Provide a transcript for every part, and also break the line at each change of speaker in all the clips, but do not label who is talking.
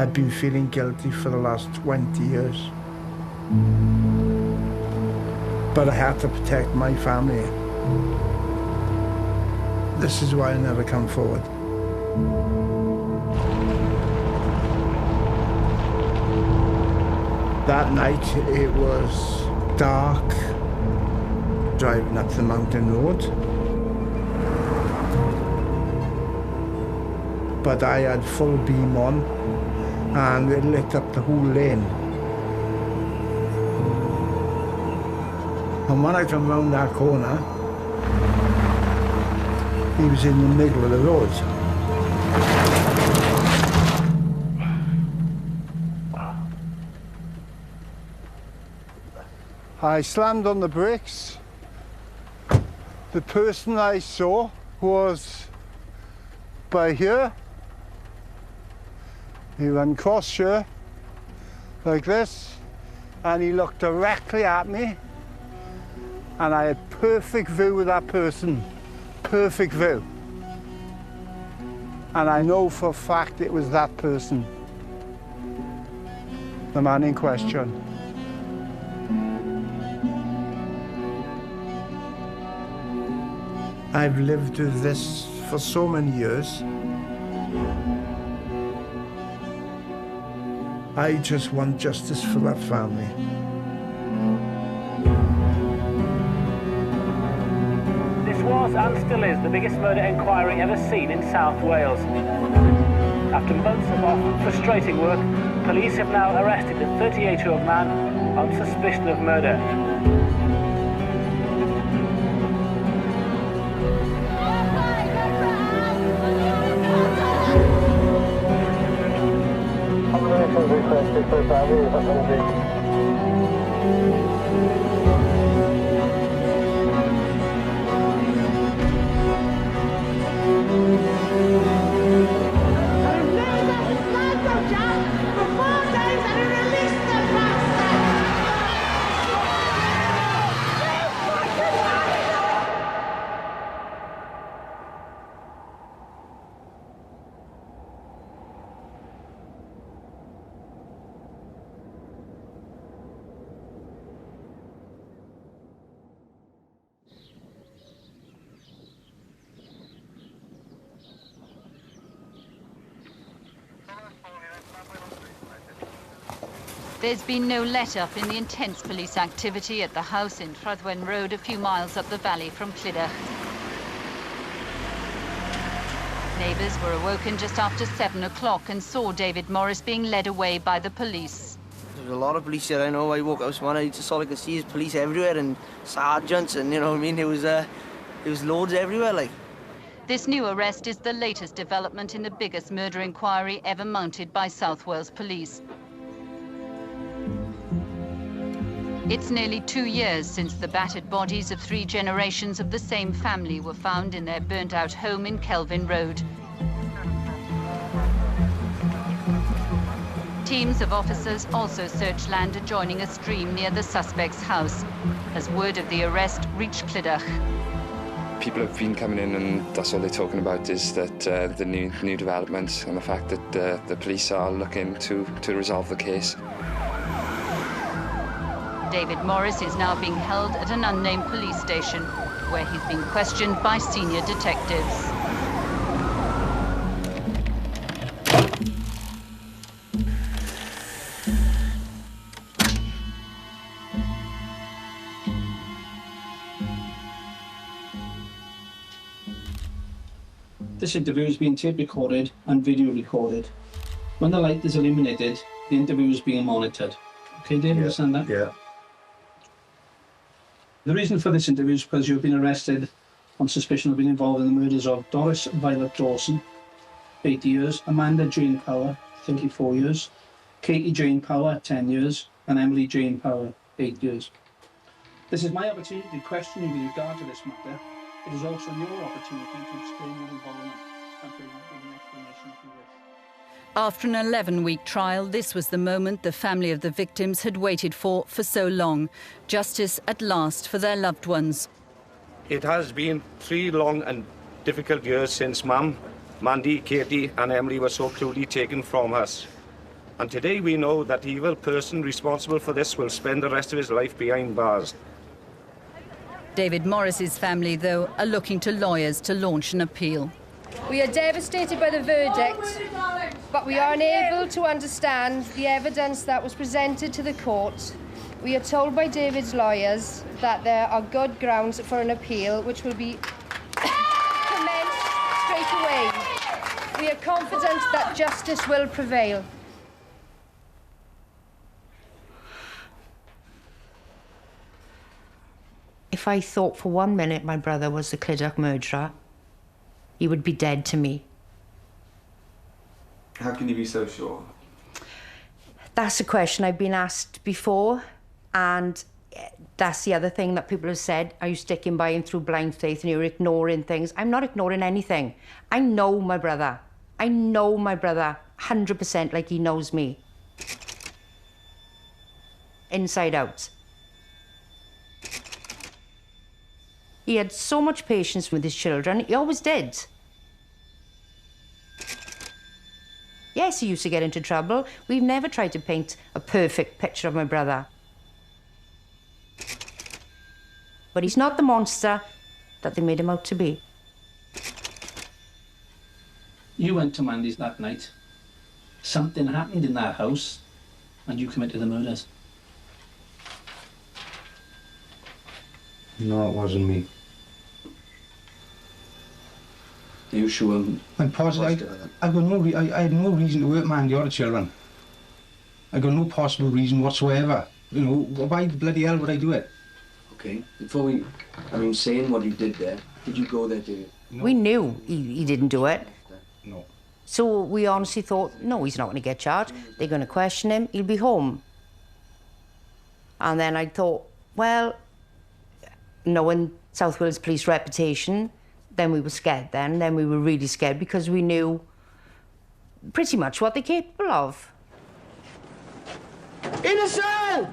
I've been feeling guilty for the last 20 years. But I had to protect my family. This is why I never come forward. That night it was dark, driving up the mountain road. But I had full beam on and it lit up the whole lane. And when I come round that corner, he was in the middle of the road. I slammed on the brakes. The person I saw was by here. He ran across here, like this, and he looked directly at me. And I had perfect view of that person, perfect view. And I know for a fact it was that person, the man in question. I've lived with this for so many years. I just want justice for that family.
This was and still is the biggest murder inquiry ever seen in South Wales. After months of often frustrating work, police have now arrested a 38-year-old man on suspicion of murder.
There's been no let-up in the intense police activity at the house in Rhyddwen Road, a few miles up the valley from Clydach. Neighbours were awoken just after 7 o'clock and saw David Morris being led away by the police.
There was a lot of police here. I know I woke up this morning, just all I could see is police everywhere and sergeants, and you know what I mean, there was loads everywhere, like.
This new arrest is the latest development in the biggest murder inquiry ever mounted by South Wales Police. It's nearly 2 years since the battered bodies of 3 generations of the same family were found in their burnt-out home in Kelvin Road. Teams of officers also searched land adjoining a stream near the suspect's house, as word of the arrest reached Clydach.
People have been coming in and that's all they're talking about is that the new developments and the fact that the police are looking to resolve the case.
David Morris is now being held at an unnamed police station, where he's being questioned by senior detectives.
This interview is being tape recorded and video recorded. When the light is eliminated, the interview is being monitored. Okay, Dave, understand that?
Yeah.
The reason for this interview is because you've been arrested on suspicion of being involved in the murders of Doris Violet Dawson, 80 years, Amanda Jane Power, 34 years, Katie Jane Power, 10 years, and Emily Jane Power, 8 years. This is my opportunity to question you with regard to this matter. It is also your opportunity to explain your involvement and for an explanation if you wish.
After an 11-week trial, this was the moment the family of the victims had waited for so long. Justice at last for their loved ones.
It has been 3 long and difficult years since Mum, Mandy, Katie and Emily were so cruelly taken from us. And today we know that the evil person responsible for this will spend the rest of his life behind bars.
David Morris's family, though, are looking to lawyers to launch an appeal.
We are devastated by the verdict, but we are unable to understand the evidence that was presented to the court. We are told by David's lawyers that there are good grounds for an appeal, which will be commenced straight away. We are confident that justice will prevail.
If I thought for 1 minute my brother was the Clydach murderer, he would be dead to me.
How can you be so sure?
That's a question I've been asked before, and that's the other thing that people have said. Are you sticking by him through blind faith and you're ignoring things? I'm not ignoring anything. I know my brother. I know my brother 100% like he knows me. Inside out. He had so much patience with his children. He always did. Yes, he used to get into trouble. We've never tried to paint a perfect picture of my brother. But he's not the monster that they made him out to be.
You went to Mandy's that night. Something happened in that house, and you committed the murders.
No, it wasn't me.
Are you sure?
I'm positive. I had no reason to hurt Mandy or the children. I got no possible reason whatsoever. You know, why the bloody hell would I do it?
Okay, saying what you did there, did you go there, David?
No. We knew he didn't do it.
No.
So we honestly thought, no, he's not going to get charged. They're going to question him. He'll be home. And then I thought, well, knowing South Wales Police reputation, then we were scared then. Then we were really scared because we knew pretty much what they're capable of.
Innocent!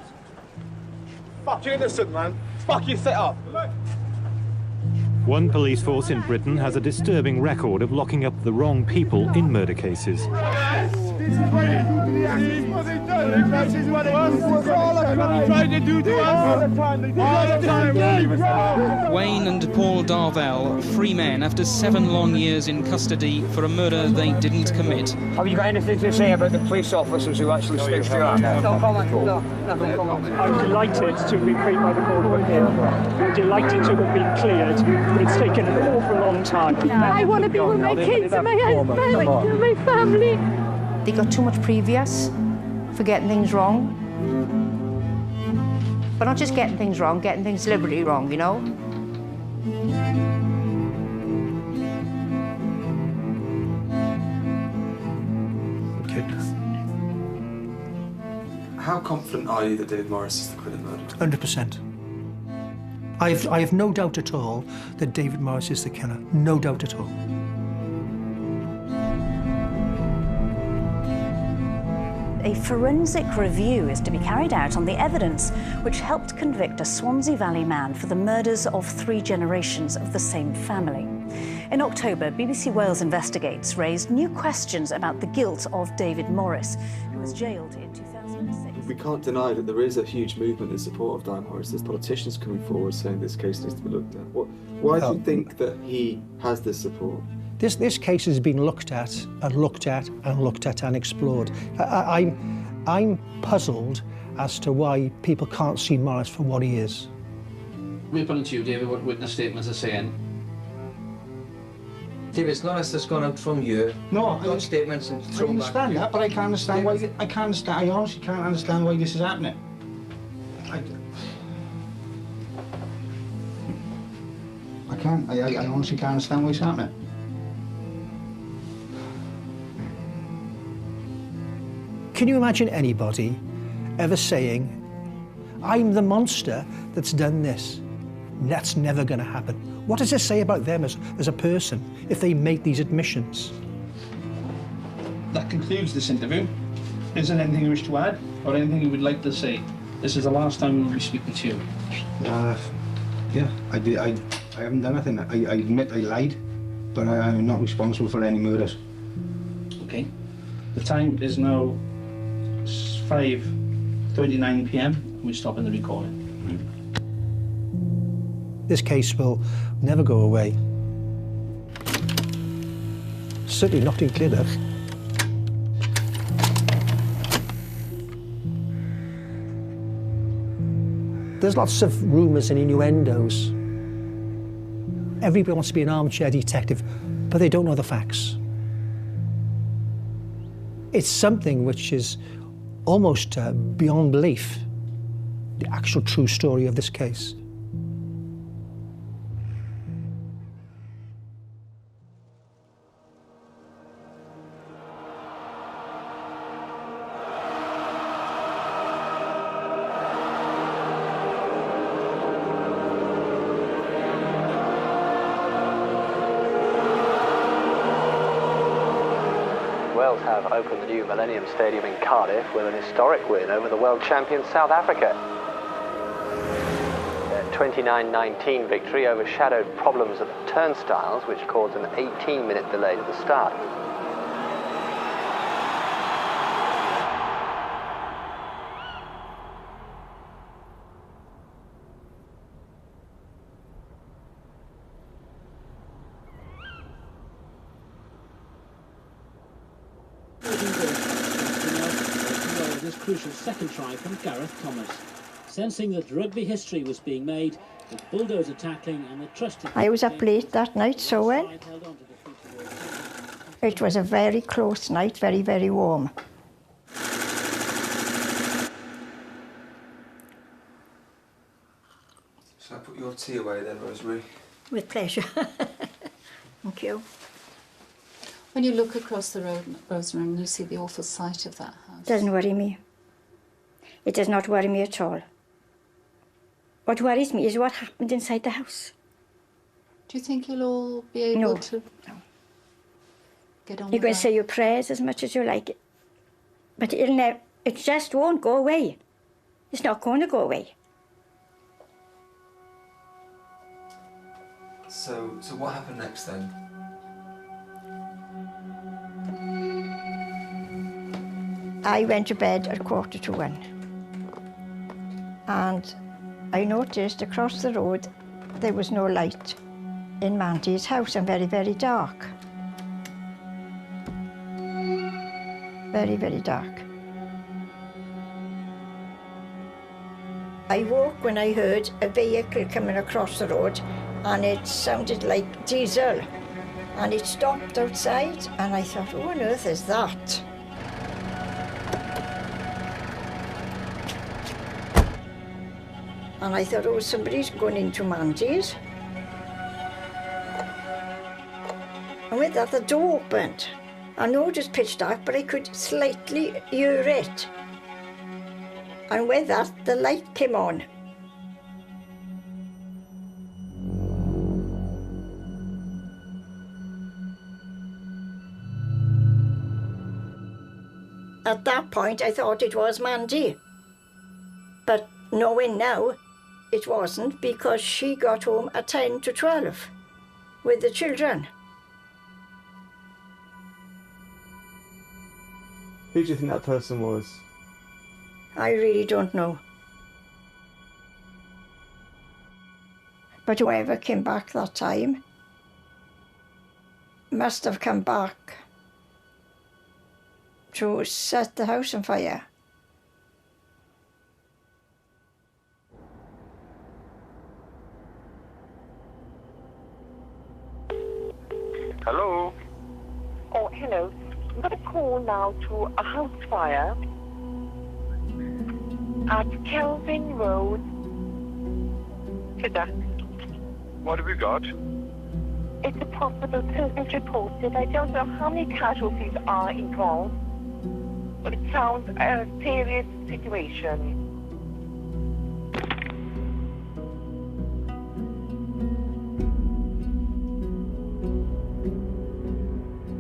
Fuck you, innocent, man. Fuck you, set up.
One police force in Britain has a disturbing record of locking up the wrong people in murder cases.
Wayne and Paul Darvell, free men after 7 long years in custody for a murder they didn't commit.
Have you got anything to say about the police officers who actually stitched you up?
No comment. No, nothing. I'm delighted to be freed by the court of appeal. I'm delighted to have been cleared, but it's taken an awful long time.
I want to be with my kids and my husband and my family.
They got too much previous for getting things wrong. But not just getting things wrong, getting things deliberately wrong, you know?
How confident are you that David Morris is the criminal murderer?
100%. I have no doubt at all that David Morris is the killer. No doubt at all.
A forensic review is to be carried out on the evidence which helped convict a Swansea Valley man for the murders of 3 generations of the same family. In October, BBC Wales Investigates raised new questions about the guilt of David Morris, who was jailed in 2006.
We can't deny that there is a huge movement in support of Diane Morris. There's politicians coming forward saying this case needs to be looked at. Why do you think that he has this support?
This case has been looked at and looked at and looked at and explored. I'm puzzled as to why people can't see Morris for what he is.
We're putting to you, David, what witness statements are saying.
David, it's not us that's gone out from you.
No,
got statements and
I
thrown
understand
back.
that, but I can't understand why. I honestly can't understand why this is happening. I can't. I honestly can't understand why it's happening.
Can you imagine anybody ever saying, I'm the monster that's done this? That's never going to happen. What does it say about them as a person if they make these admissions?
That concludes this interview. Is there anything you wish to add or anything you would like to say? This is the last time we'll be speaking to you.
Yeah, I did. I haven't done anything. I admit I lied, but I'm not responsible for any murders.
Okay. The time is now 5:39 p.m. and we're stopping the recording.
This case will never go away. Certainly not in Glynach. There's lots of rumours and innuendos. Everybody wants to be an armchair detective, but they don't know the facts. It's something which is almost beyond belief, the actual true story of this case.
Wales have opened the new Millennium Stadium in Cardiff with an historic win over the world champion South Africa. Their 29-19 victory overshadowed problems at the turnstiles, which caused an 18-minute delay to the start.
This crucial second try from Gareth Thomas. Sensing that rugby history was being made with bulldozer tackling and the trusted...
I was up late that night sewing. It was a very close night, very, very warm.
Shall I put your tea away then, Rosemary?
With pleasure. Thank you.
When you look across the road, Rosemary, and you see the awful sight of that house...
Doesn't worry me. It does not worry me at all. What worries me is what happened inside the house.
Do you think you'll all be able to get on
You
with
can
that?
say your prayers as much as you like, but it just won't go away. It's not going to go away.
So what happened next then?
I went to bed at 1:45, and I noticed across the road there was no light in Mandy's house, and very, very dark. Very, very dark. I woke when I heard a vehicle coming across the road, and it sounded like diesel, and it stopped outside, and I thought, who on earth is that? And I thought, oh, somebody's gone into Mandy's. And with that, the door opened. I know it was pitch dark, but I could slightly hear it. And with that, the light came on. At that point, I thought it was Mandy. But knowing now, it wasn't, because she got home at 10 to 12 with the children.
Who do you think that person was?
I really don't know. But whoever came back that time must have come back to set the house on fire.
Hello?
Oh, hello. I've got a call now to a house fire at Kelvin Road, Kidder.
What have you got?
It's a possible person's reported. I don't know how many casualties are involved, but it sounds a serious situation.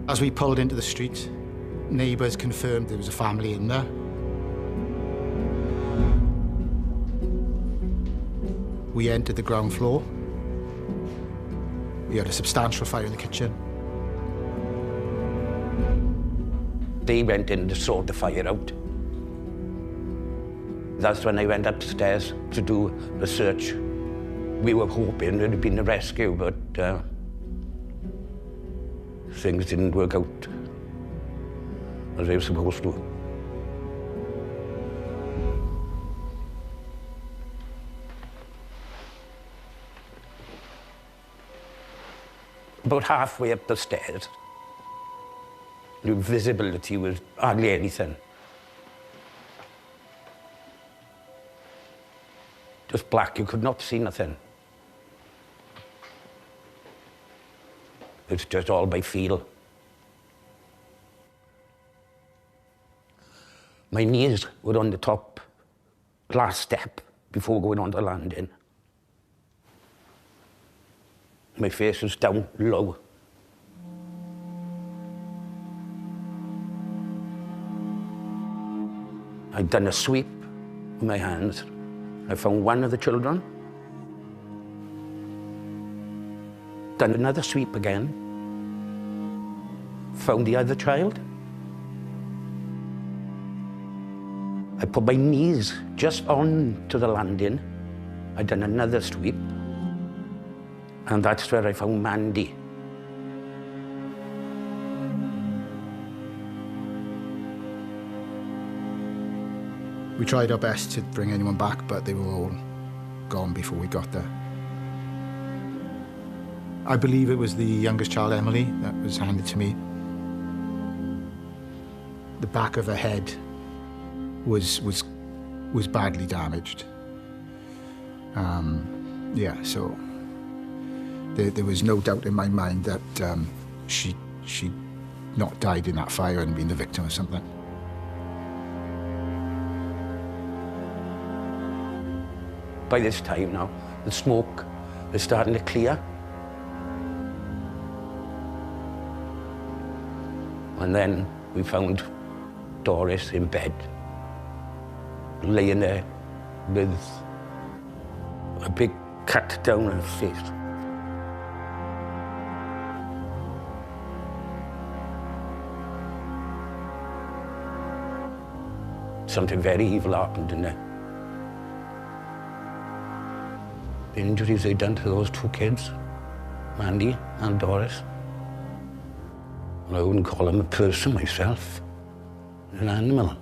As we pulled into the street, neighbours confirmed there was a family in there. We entered the ground floor. We had a substantial fire in the kitchen.
They went in to sort the fire out.
That's when I went upstairs to do the search. We were hoping it had been a rescue, but things didn't work out as they were supposed to. About halfway up the stairs, the visibility was hardly anything. Just black, you could not see nothing. It's just all by feel. My knees were on the top last step before going on the landing. My face was down low. I'd done a sweep with my hands. I found one of the children. Done another sweep again. Found the other child. I put my knees just on to the landing. I'd done another sweep. And that's where I found Mandy.
We tried our best to bring anyone back, but they were all gone before we got there. I believe it was the youngest child, Emily, that was handed to me. The back of her head was badly damaged. Yeah, so there was no doubt in my mind that she'd not died in that fire and been the victim of something.
By this time now, the smoke is starting to clear. And then we found Doris in bed, laying there with a big cut down her face. Something very evil happened in there. The injuries they'd done to those two kids, Mandy and Doris. Well, I wouldn't call them a person myself, an animal.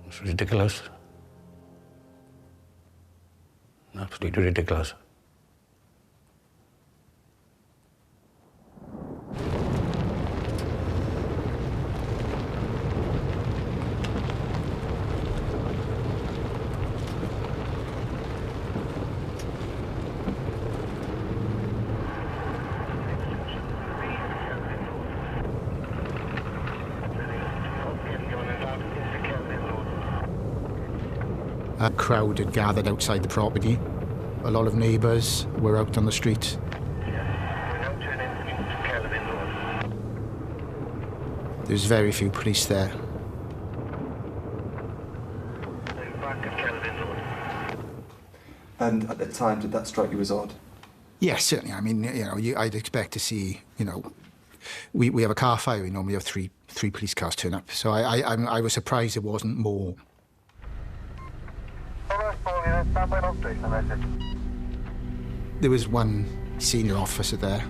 It's ridiculous. Absolutely ridiculous.
A crowd had gathered outside the property. A lot of neighbours were out on the street. There's very few police there.
And at the time, did that strike you as odd?
Yes, certainly. I mean, I'd expect to see, we have a car fire, we normally have three police cars turn up. So I was surprised there wasn't more. There was one senior officer there.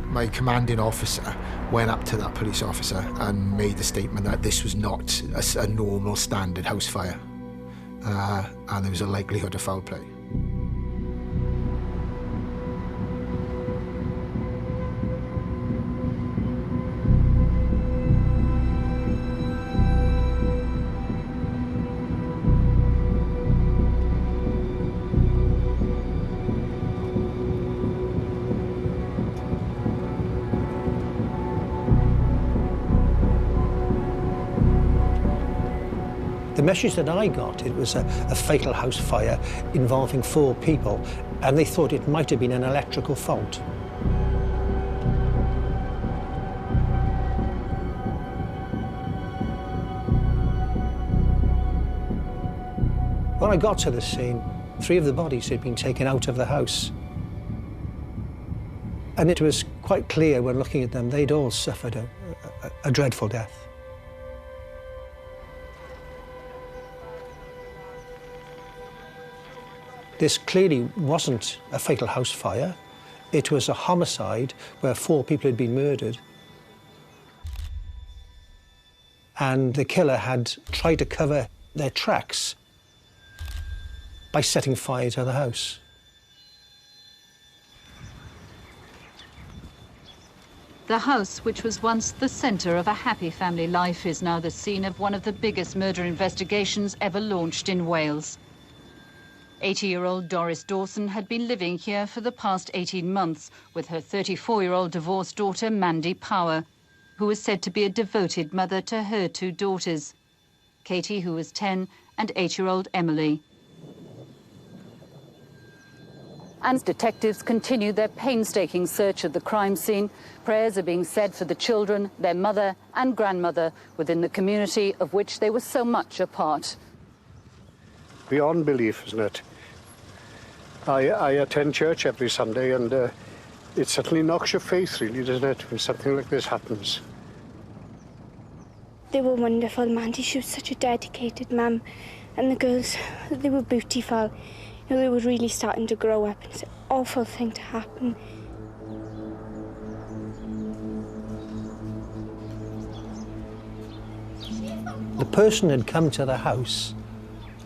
My commanding officer went up to that police officer and made the statement that this was not a normal standard house fire, and there was a likelihood of foul play.
The message that I got, it was a fatal house fire involving 4 people, and they thought it might have been an electrical fault. When I got to the scene, 3 of the bodies had been taken out of the house. And it was quite clear when looking at them, they'd all suffered a dreadful death. This clearly wasn't a fatal house fire. It was a homicide where 4 people had been murdered. And the killer had tried to cover their tracks by setting fire to the house.
The house, which was once the centre of a happy family life, is now the scene of one of the biggest murder investigations ever launched in Wales. 80-year-old Doris Dawson had been living here for the past 18 months with her 34-year-old divorced daughter, Mandy Power, who was said to be a devoted mother to her 2 daughters, Katie, who was 10, and 8-year-old Emily. And detectives continue their painstaking search of the crime scene. Prayers are being said for the children, their mother and grandmother within the community of which they were so much a part.
Beyond belief, isn't it? I attend church every Sunday, and it certainly knocks your faith, really, doesn't it, when something like this happens.
They were wonderful. Mandy, she was such a dedicated mum, and the girls, they were beautiful. You know, they were really starting to grow up, and it's an awful thing to happen.
The person who had come to the house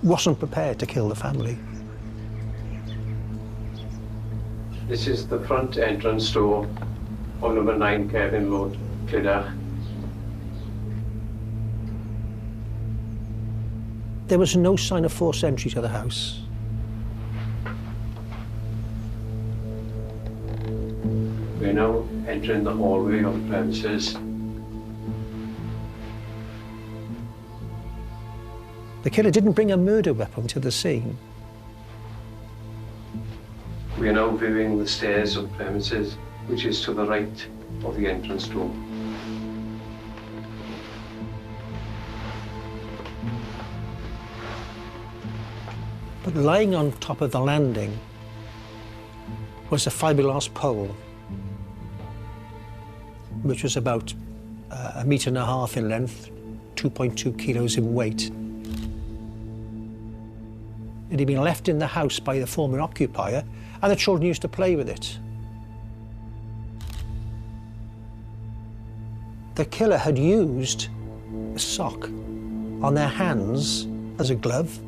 wasn't prepared to kill the family.
This is the front entrance door of number 9 Kevin Road, Clydach.
There was no sign of forced entry to the house.
We're now entering the hallway of the premises.
The killer didn't bring a murder weapon to the scene.
We are now viewing the stairs of the premises, which is to the right of the entrance door.
But lying on top of the landing was a fiberglass pole, which was about 1.5 meters in length, 2.2 kilos in weight. It had been left in the house by the former occupier, and the children used to play with it. The killer had used a sock on their hands as a glove.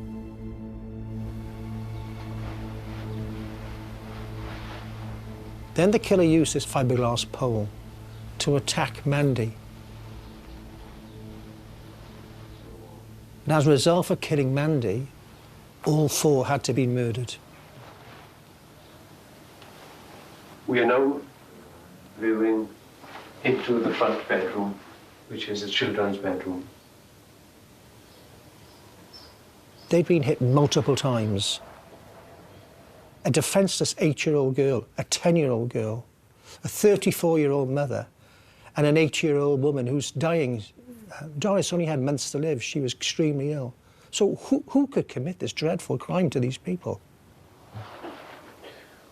Then the killer used this fiberglass pole to attack Mandy. And as a result of killing Mandy, all 4 had to be murdered.
We are now viewing into the front bedroom, which is the children's bedroom.
They'd been hit multiple times. A defenceless 8-year-old girl, a 10-year-old girl, a 34-year-old mother, and an 8-year-old woman who's dying. Doris only had months to live. She was extremely ill. So who could commit this dreadful crime to these people?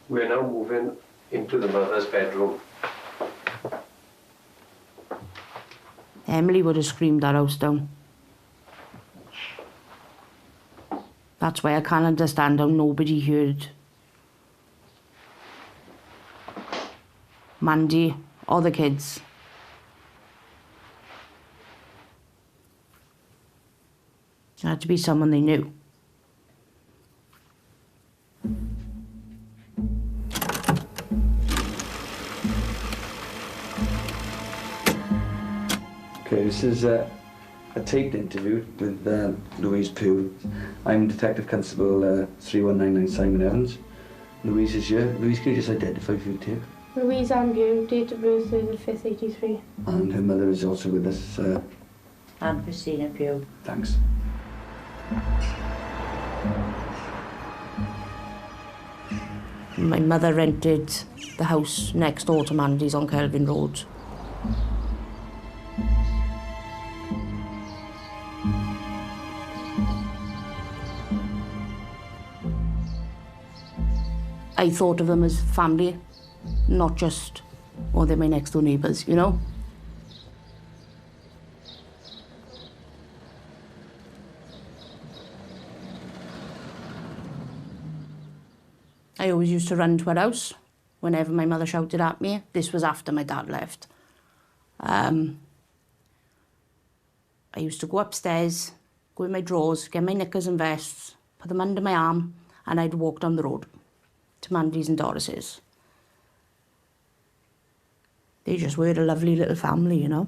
We're now moving into the mother's bedroom.
Emily would have screamed that house down. That's why I can't understand how nobody heard Mandy or the kids. It had to be someone they knew.
Okay, this is a taped interview with Louise Pugh. I'm Detective Constable 3199 Simon Evans. Louise is here. Louise, can you just identify for you, tape?
Louise Ann Pugh, date of birth 5th 83.
And her mother is also with us.
And Christina Pugh.
Thanks.
My mother rented the house next door to Mandy's on Kelvin Road. I thought of them as family, not just, oh, they're my next door neighbours, you know? I always used to run to her house whenever my mother shouted at me. This was after my dad left. I used to go upstairs, go in my drawers, get my knickers and vests, put them under my arm, and I'd walk down the road to Mandy's and Doris's. They just were a lovely little family, you know.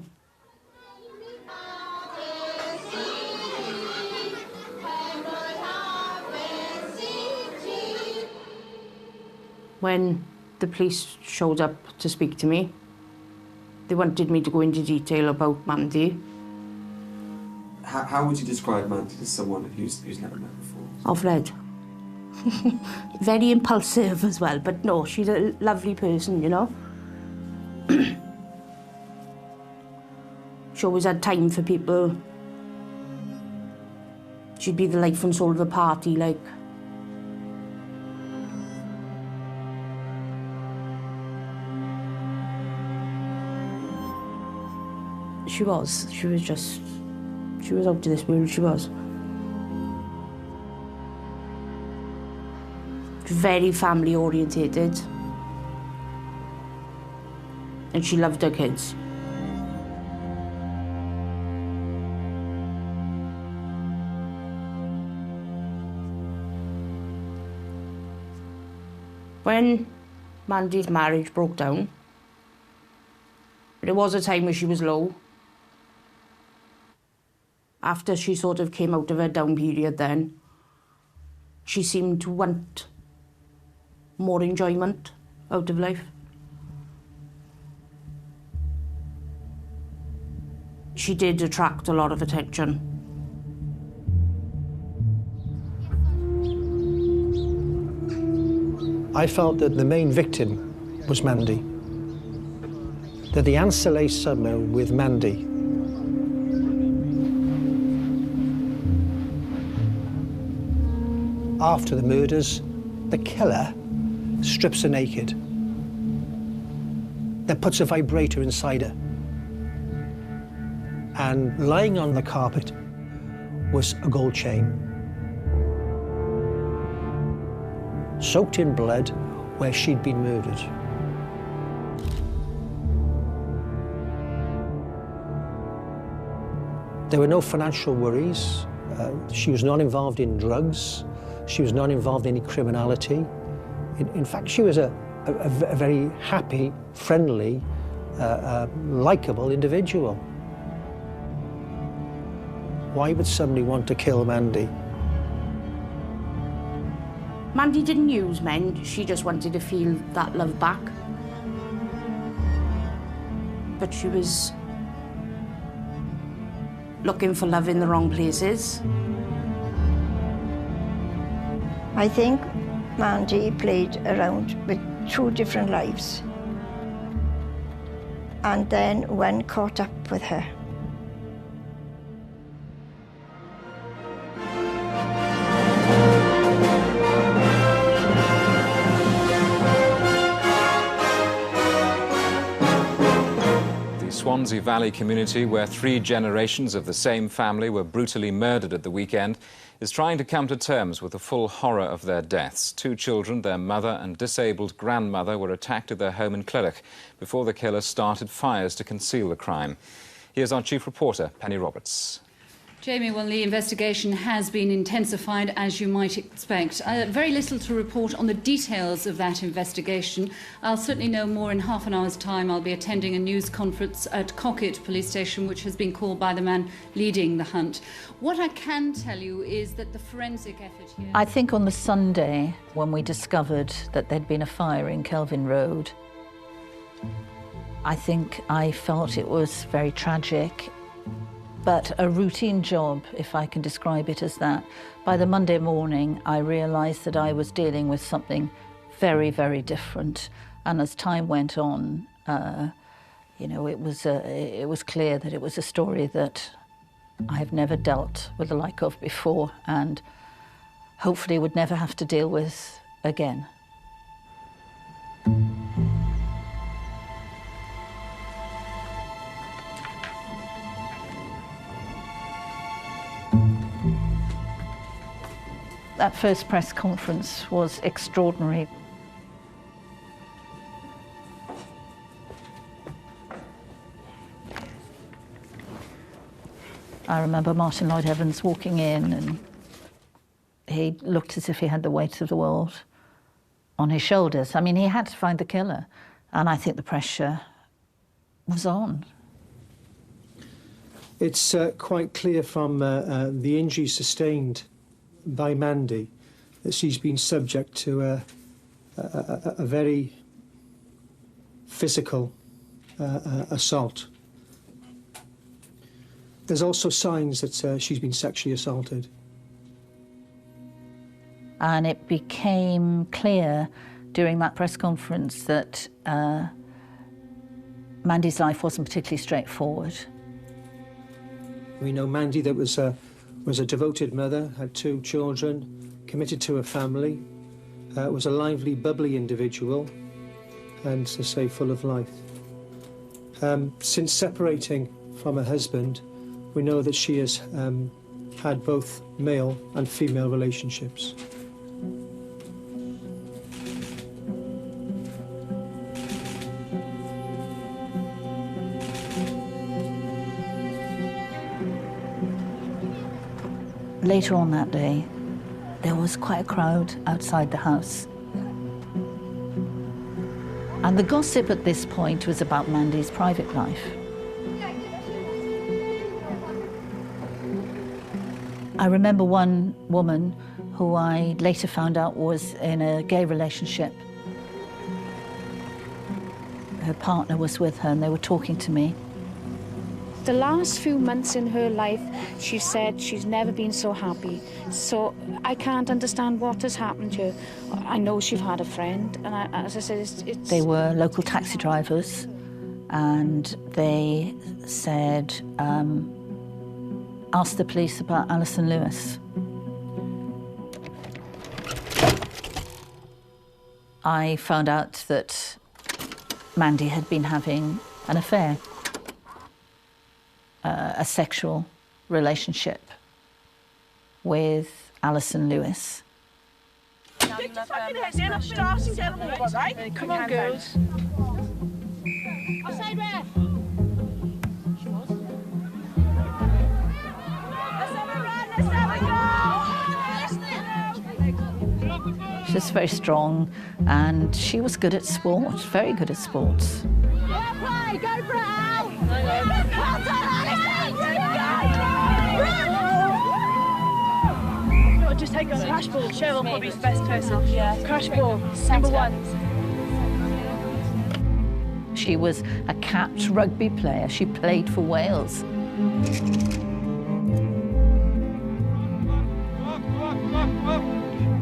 When the police showed up to speak to me, they wanted me to go into detail about Mandy.
How would you describe Mandy as someone who's never met before?
Off-red. Very impulsive as well, but no, she's a lovely person, you know. She always had time for people. She'd be the life and soul of the party, like. She was out of this world, she was. Very family orientated. And she loved her kids. When Mandy's marriage broke down, there was a time where she was low. After she sort of came out of her down period then, she seemed to want more enjoyment out of life. She did attract a lot of attention.
I felt that the main victim was Mandy. That the answer lay somewhere with Mandy. After the murders, the killer strips her naked, then puts a vibrator inside her. And lying on the carpet was a gold chain, soaked in blood where she'd been murdered. There were no financial worries. She was not involved in drugs. She was not involved in any criminality. In fact, she was a very happy, friendly, likeable individual. Why would somebody want to kill Mandy?
Mandy didn't use men, she just wanted to feel that love back. But she was looking for love in the wrong places.
I think Mandy played around with 2 different lives. And then one caught up with her.
Swansea Valley community, where 3 generations of the same family were brutally murdered at the weekend, is trying to come to terms with the full horror of their deaths. 2 children, their mother and disabled grandmother, were attacked at their home in Clydach before the killer started fires to conceal the crime. Here's our chief reporter, Penny Roberts.
Jamie, well, the investigation has been intensified, as you might expect. Very little to report on the details of that investigation. I'll certainly know more in half an hour's time. I'll be attending a news conference at Cockett Police Station, which has been called by the man leading the hunt. What I can tell you is that the forensic effort here...
I think on the Sunday, when we discovered that there'd been a fire in Kelvin Road, I think I felt it was very tragic. But a routine job, if I can describe it as that. By the Monday morning, I realised that I was dealing with something very, very different. And as time went on, you know, it was clear that it was a story that I have never dealt with the like of before, and hopefully would never have to deal with again. That first press conference was extraordinary. I remember Martin Lloyd Evans walking in, and he looked as if he had the weight of the world on his shoulders. I mean, he had to find the killer, and I think the pressure was on.
It's quite clear from the injuries sustained by Mandy that she's been subject to a very physical assault. There's also signs that she's been sexually assaulted.
And it became clear during that press conference that Mandy's life wasn't particularly straightforward.
We know Mandy that was a devoted mother, had 2 children, committed to a family, was a lively, bubbly individual, and, to say, full of life. Since separating from her husband, we know that she has had both male and female relationships.
Later on that day, there was quite a crowd outside the house. And the gossip at this point was about Mandy's private life. I remember one woman who I later found out was in a gay relationship. Her partner was with her and they were talking to me.
The last few months in her life, she said she's never been so happy. So I can't understand what has happened to her. I know she's had a friend, and as I said, it's...
They were local taxi drivers, and they said, ask the police about Alison Lewis. I found out that Mandy had been having an affair. A sexual relationship with Alison Lewis.
Come on, girls. Outside ref.
She was very strong, and she was good at sport, very good at sports.
Go for it, Al! Just take on crash ball. Cheryl probably is the best person. Yeah. Crash ball, number 1.
She was a capped rugby player. She played for Wales.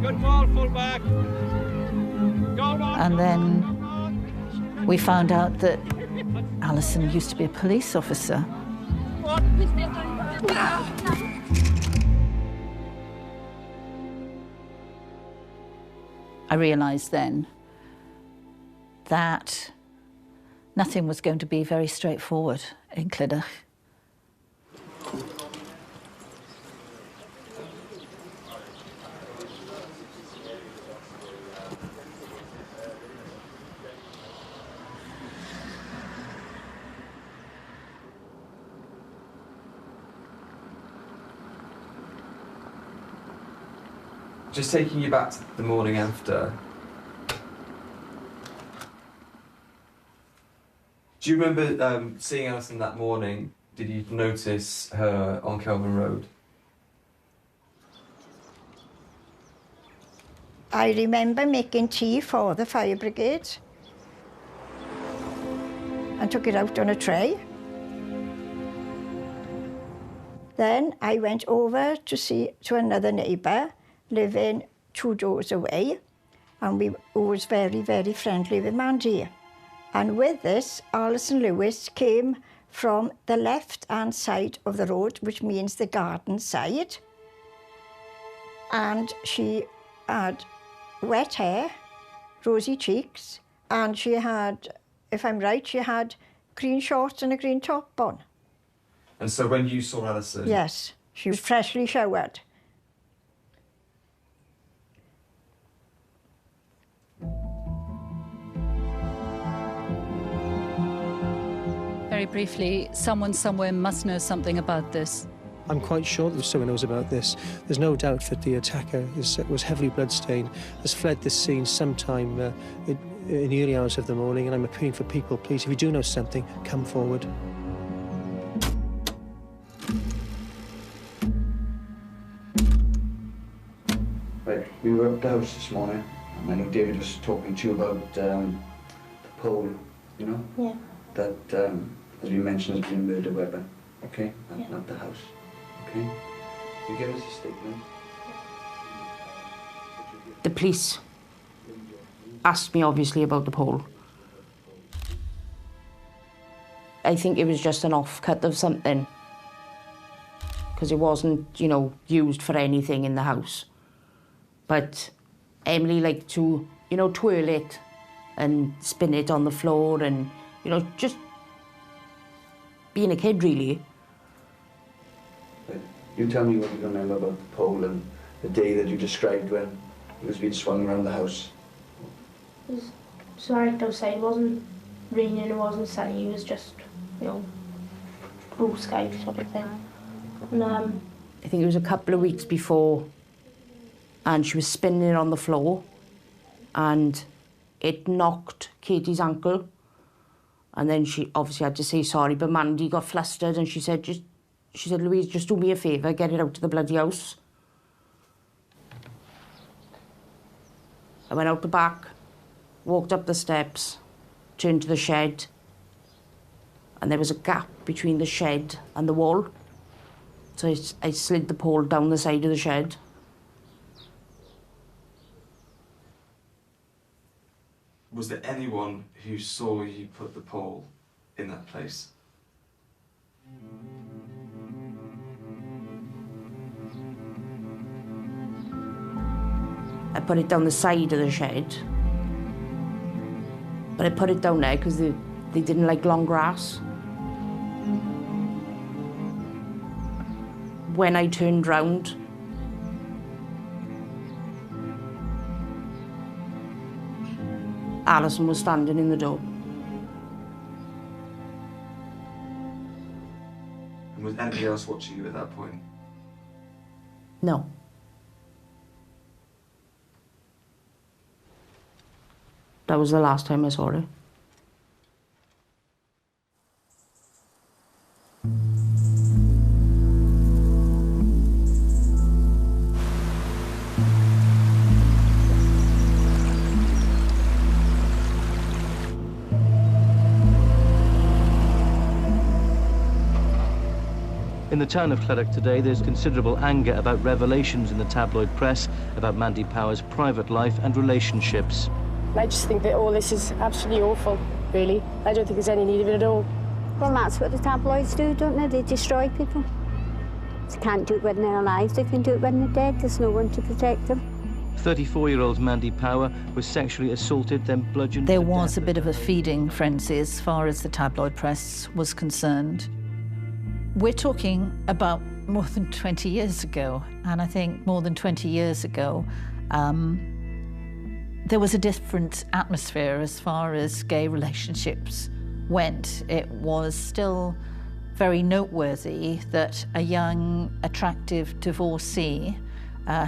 Good ball, full back.
And then we found out that Alison used to be a police officer. I realised then that nothing was going to be very straightforward in Clydach.
Just taking you back to the morning after. Do you remember seeing Alison that morning? Did you notice her on Kelvin Road?
I remember making tea for the fire brigade and took it out on a tray. Then I went over to see to another neighbour living 2 doors away, and who was very, very friendly with Mandy. And with this, Alison Lewis came from the left-hand side of the road, which means the garden side. And she had wet hair, rosy cheeks, and she had, if I'm right, she had green shorts and a green top on.
And so when you saw Alison...
Yes, she was freshly showered.
Very briefly, someone somewhere must know something about this.
I'm quite sure that someone knows about this. There's no doubt that the attacker was heavily bloodstained, has fled this scene sometime in the early hours of the morning, and I'm appealing for people, please, if you do know something, come forward.
Right, we were at the house this morning, and I know David was talking to you about the pole, you know?
Yeah.
That, as we mentioned, has been a murder weapon, okay? Not the house, okay? You give us a statement.
The police asked me, obviously, about the pole. I think it was just an offcut of something, because it wasn't, you know, used for anything in the house. But Emily liked to, you know, twirl it and spin it on the floor and, you know, just being a kid, really.
You tell me what you remember about the pole and the day that you described when it was being swung around the house.
It was right outside. It wasn't raining, it wasn't sunny, it was just, you know, blue sky sort of thing. And,
I think it was a couple of weeks before, and she was spinning it on the floor, and it knocked Katie's ankle, and then she obviously had to say sorry, but Mandy got flustered and she said, Louise, just do me a favour, get it out of the bloody house. I went out the back, walked up the steps, turned to the shed, and there was a gap between the shed and the wall. So I slid the pole down the side of the shed.
Was there anyone who saw you put the pole in that place?
I put it down the side of the shed. But I put it down there because they didn't like long grass. When I turned round, Alison was standing in the door.
And was anybody else watching you at that point?
No. That was the last time I saw her.
In the town of Clydach today, there's considerable anger about revelations in the tabloid press about Mandy Power's private life and relationships.
I just think that all this is absolutely awful, really. I don't think there's any need of it at all.
Well, that's what the tabloids do, don't they? They destroy people. They can't do it when they're alive, they can do it when they're dead. There's no one to protect them.
34-year-old Mandy Power was sexually assaulted, then bludgeoned
There
to
was
death.
a bit of a feeding frenzy as far as the tabloid press was concerned. We're talking about more than 20 years ago, and I think more than 20 years ago, there was a different atmosphere as far as gay relationships went. It was still very noteworthy that a young, attractive divorcee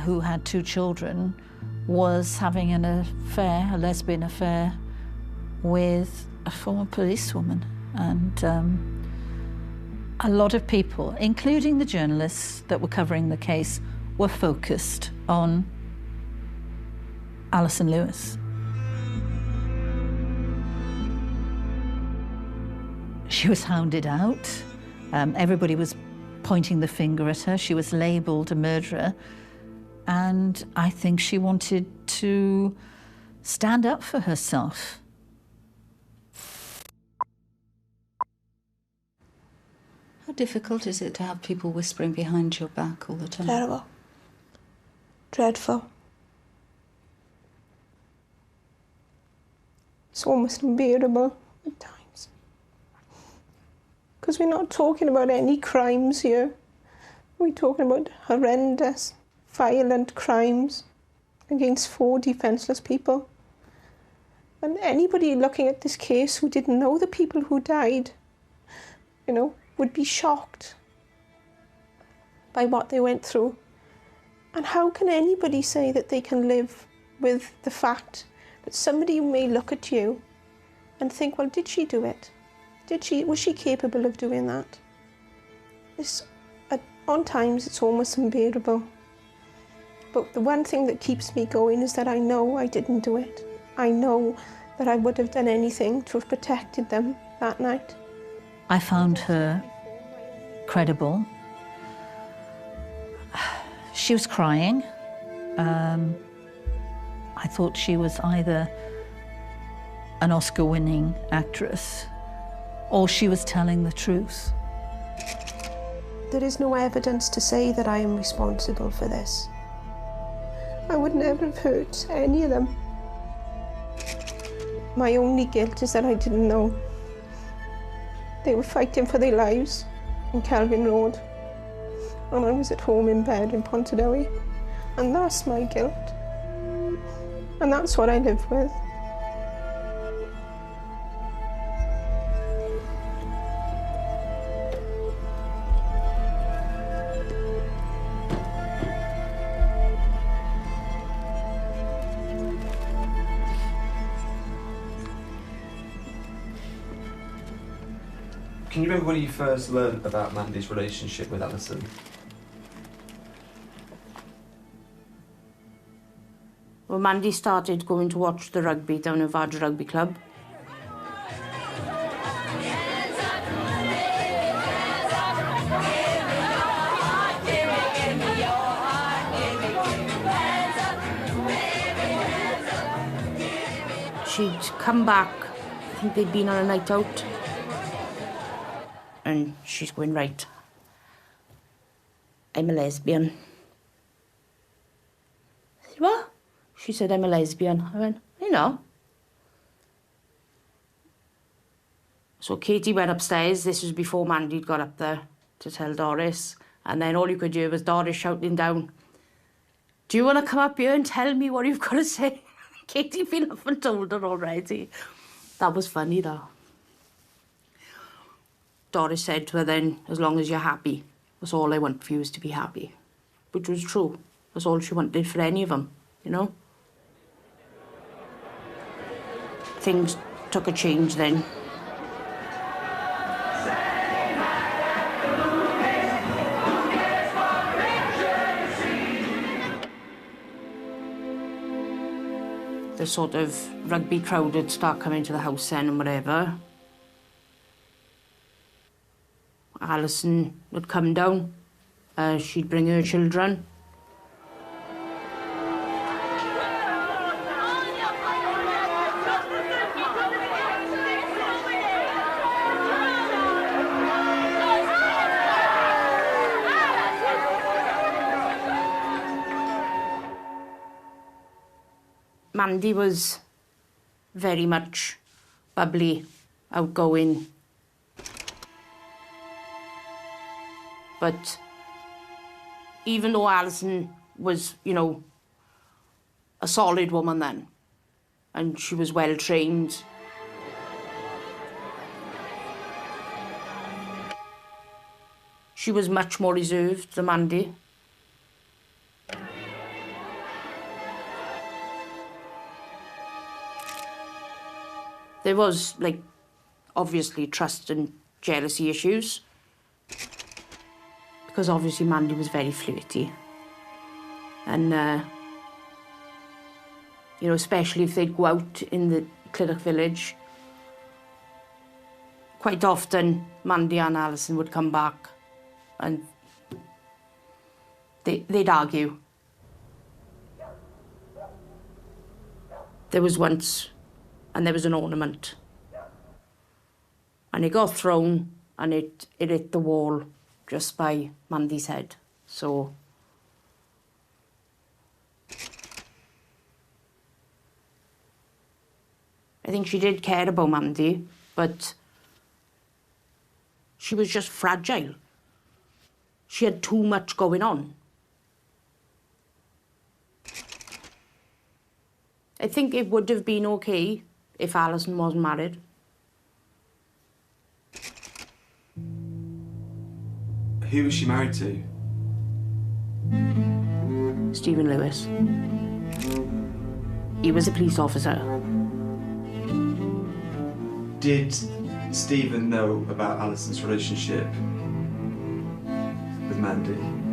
who had 2 children was having an affair, a lesbian affair, with a former policewoman. And a lot of people, including the journalists that were covering the case, were focused on Alison Lewis. She was hounded out. Everybody was pointing the finger at her. She was labelled a murderer. And I think she wanted to stand up for herself.
How difficult is it to have people whispering behind your back all the time?
Terrible. Dreadful. It's almost unbearable at times. Because we're not talking about any crimes here. We're talking about horrendous, violent crimes against 4 defenceless people. And anybody looking at this case who didn't know the people who died, you know, would be shocked. by what they went through. And how can anybody say that they can live with the fact that somebody may look at you and think, well, did she do it? Was she capable of doing that? On times it's almost unbearable. But the one thing that keeps me going is that I know I didn't do it. I know that I would have done anything to have protected them that night.
I found her credible. She was crying. I thought she was either an Oscar-winning actress or she was telling the truth.
There is no evidence to say that I am responsible for this. I would never have hurt any of them. My only guilt is that I didn't know. They were fighting for their lives in Kelvin Road, and I was at home in bed in Pontardawe, and that's my guilt. And that's what I live with.
Can you remember when you first learned about Mandy's relationship with Alison?
Well, Mandy started going to watch the rugby down at Vadra Rugby Club. She'd come back, I think they'd been on a night out, and she's going, right, I'm a lesbian. I said, what? She said, I'm a lesbian. I went, I know. So Katie went upstairs. This was before Mandy'd got up there to tell Doris. And then all you could hear was Doris shouting down, do you want to come up here and tell me what you've got to say? Katie'd been up and told her already. That was funny, though. Doris said to her then, as long as you're happy, that's all I want for you is to be happy. Which was true. That's all she wanted for any of them, you know? Things took a change then. The sort of rugby crowd would start coming to the house then and whatever. Alison would come down. She'd bring her children. Mandy was very much bubbly, outgoing. But even though Alison was, you know, a solid woman then, and she was well trained, she was much more reserved than Mandy. There was, like, obviously trust and jealousy issues. Because obviously Mandy was very flirty. And, you know, especially if they'd go out in the Clydach village, quite often Mandy and Alison would come back and they'd argue. There was once, and there was an ornament. And it got thrown and it hit the wall just by Mandy's head. So I think she did care about Mandy, but she was just fragile. She had too much going on. I think it would have been okay if Alison wasn't married.
Who was she married to?
Stephen Lewis. He was a police officer.
Did Stephen know about Alison's relationship with Mandy?